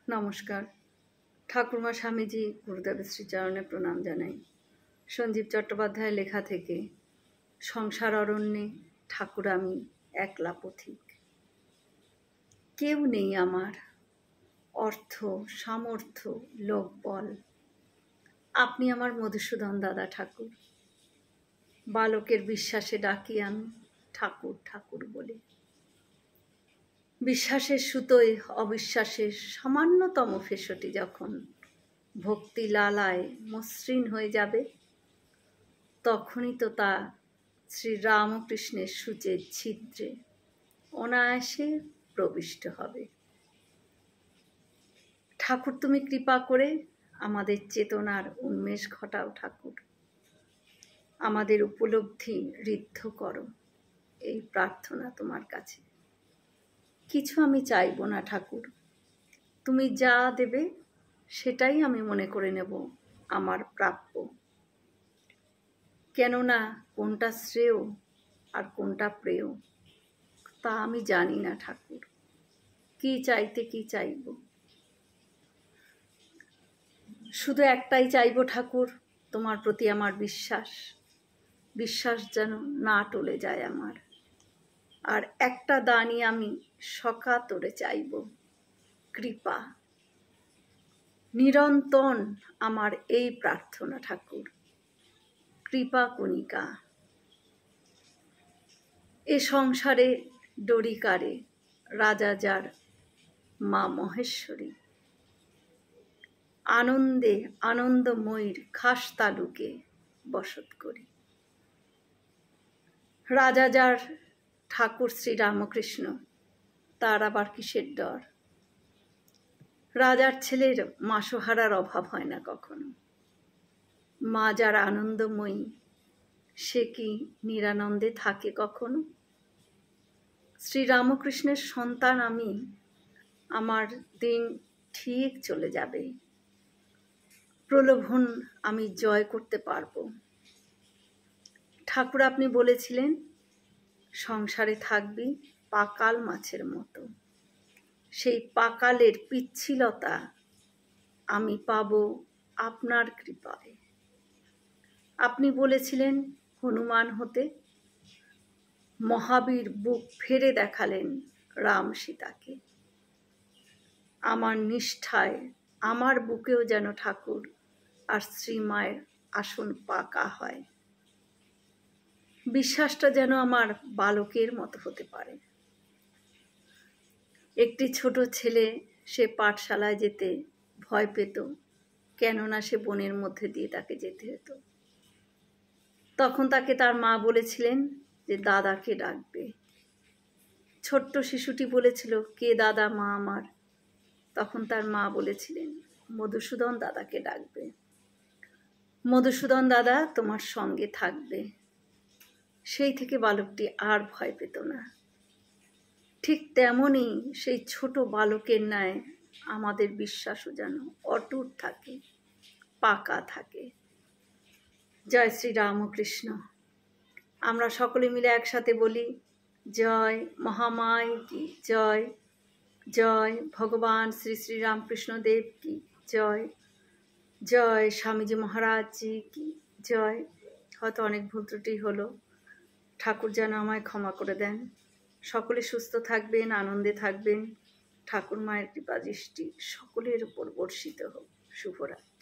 নমস্কার। ঠাকুরমা স্বামীজি গুরুদেবের শ্রীচরণে প্রণাম জানাই। সঞ্জীব চট্টোপাধ্যায়ের লেখা থেকে সংসার অরণ্যে ঠাকুর আমি একলা পথিক। কেউ নেই আমার, অর্থ সামর্থ্য লোকবল। আপনি আমার মধুসূদন দাদা ঠাকুর। বালকের বিশ্বাসে ডাকি আমি ঠাকুর ঠাকুর বলে। বিশ্বাসের সুতোয় অবিশ্বাসের সামান্যতম ফেসটি যখন ভক্তি লালায় মসৃণ হয়ে যাবে, তখনই তো তা শ্রীরামকৃষ্ণের সূচের ছিদ্রে অনায়াসে প্রবিষ্ট হবে। ঠাকুর তুমি কৃপা করে আমাদের চেতনার উন্মেষ ঘটাও ঠাকুর। আমাদের উপলব্ধি ঋদ্ধ করো, এই প্রার্থনা তোমার কাছে। কিছু আমি চাইব না ঠাকুর, তুমি যা দেবে সেটাই আমি মনে করে নেব আমার প্রাপ্য। কেননা কোনটা শ্রেয় আর কোনটা প্রেয় তা আমি জানি না ঠাকুর। কি চাইতে কি চাইব, শুধু একটাই চাইব ঠাকুর, তোমার প্রতি আমার বিশ্বাস, বিশ্বাস যেন না টলে যায় আমার। আর একটা দানই আমি সকাতরে চাইব, কৃপা। নিরন্তর আমার এই প্রার্থনা ঠাকুর, কৃপা কণিকা। এ সংসারে ডরিকারে রাজা যার মা মহেশ্বরী, আনন্দে আনন্দময়ীর খাস তালুকে বসত করি। রাজা যার ঠাকুর শ্রীরামকৃষ্ণ, তার আবার কিসের ডর? রাজার ছেলের মাসোহারার অভাব হয় না কখনো। মা যার আনন্দময়ী, সে কি নিরানন্দে থাকে কখনো? শ্রীরামকৃষ্ণের সন্তান আমি, আমার দিন ঠিক চলে যাবে। প্রলোভন আমি জয় করতে পারবো। ঠাকুর আপনি বলেছিলেন সংসারে থাকবি পাকাল মাছের মতো। সেই পাকালের পিচ্ছিলতা আমি পাবো আপনার কৃপায়। আপনি বলেছিলেন হনুমান হতে, মহাবীর বুক ফেরে দেখালেন রাম সীতাকে। আমার নিষ্ঠায় আমার বুকেও যেন ঠাকুর আর শ্রীমায়ের আসন পাকা হয়। বিশ্বাসটা যেন আমার বালকের মতো হতে পারে। একটি ছোট ছেলে, সে পাঠশালায় যেতে ভয় পেত, কেননা সে বনের মধ্যে দিয়ে তাকে যেতে হতো। তখন তাকে তার মা বলেছিলেন যে দাদাকে ডাকবে। ছোট্ট শিশুটি বলেছিল, কে দাদা মা আমার? তখন তার মা বলেছিলেন মধুসূদন দাদাকে ডাকবে। মধুসূদন দাদা তোমার সঙ্গে থাকবে। সেই থেকে বালকটি আর ভয় পেত না। ঠিক তেমনই সেই ছোট বালকের ন্যায় আমাদের বিশ্বাসও যেন অটুট থাকে, পাকা থাকে। জয় শ্রী রামকৃষ্ণ। আমরা সকলে মিলে একসাথে বলি, জয় মহামায় কি জয়, জয় ভগবান শ্রী শ্রী রামকৃষ্ণ দেব কি জয়, জয় স্বামীজি মহারাজ জি কি জয়। হয়তো অনেক ভুল ত্রুটি হলো, ঠাকুর যেন আমায় ক্ষমা করে দেন। সকলে সুস্থ থাকবেন, আনন্দে থাকবেন। ঠাকুর মায়ের কৃপা দৃষ্টি সকলের উপর বর্ষিত হোক। শুভরাত্রি।